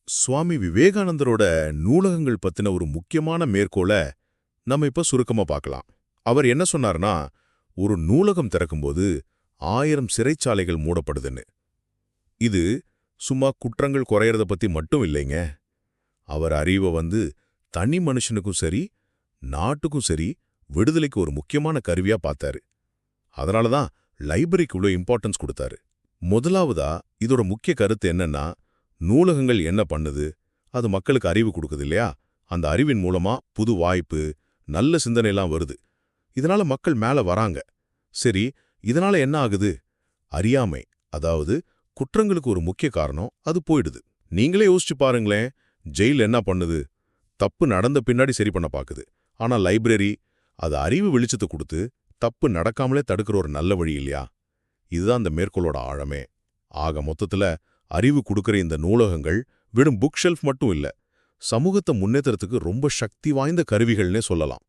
சுவாமி விவேகானந்தரோட நூலகங்கள் பத்தின ஒரு முக்கியமான மேற்கோள நம்ம இப்ப சுருக்கமா பார்க்கலாம். அவர் என்ன சொன்னார்னா, ஒரு நூலகம் திறக்கும்போது 1000 சிறைச்சாலைகள் மூடப்படுதுன்னு. இது சும்மா குற்றங்கள் குறையறத பத்தி மட்டும் இல்லைங்க. அவர் அறிவை தனி மனுஷனுக்கும் சரி, நாட்டுக்கும் சரி விடுதலைக்கு ஒரு முக்கியமான கருவியா பார்த்தாரு. அதனால தான் லைப்ரரிக்கு இவ்வளோ இம்பார்ட்டன்ஸ் கொடுத்தாரு. முதலாவதா இதோட முக்கிய கருத்து என்னன்னா, நூலகங்கள் என்ன பண்ணுது? அது மக்களுக்கு அறிவு கொடுக்குது இல்லையா? அந்த அறிவின் மூலமா புது வாய்ப்பு, நல்ல சிந்தனைலாம் வருது. இதனால மக்கள் மேல வராங்க. சரி, இதனால என்ன ஆகுது? அறியாமை, அதாவது குற்றங்களுக்கு ஒரு முக்கிய காரணம், அது போயிடுது. நீங்களே யோசிச்சு பாருங்களேன், ஜெயில் என்ன பண்ணுது? தப்பு நடந்த பின்னாடி சரி பண்ண பாக்குது. ஆனா லைப்ரரி அது அறிவு வெளிச்சத்தை கொடுத்து தப்பு நடக்காமலே தடுக்கிற ஒரு நல்ல வழி இல்லையா? இதுதான் அந்த மேற்கோளோட ஆழமே. ஆக மொத்தத்துல அறிவு கொடுக்கிற இந்த நூலகங்கள் வெறும் புக் ஷெல்ஃப் மட்டும் இல்ல, சமூகத்தை முன்னேற்றத்துக்கு ரொம்ப சக்தி வாய்ந்த கருவிகள்னே சொல்லலாம்.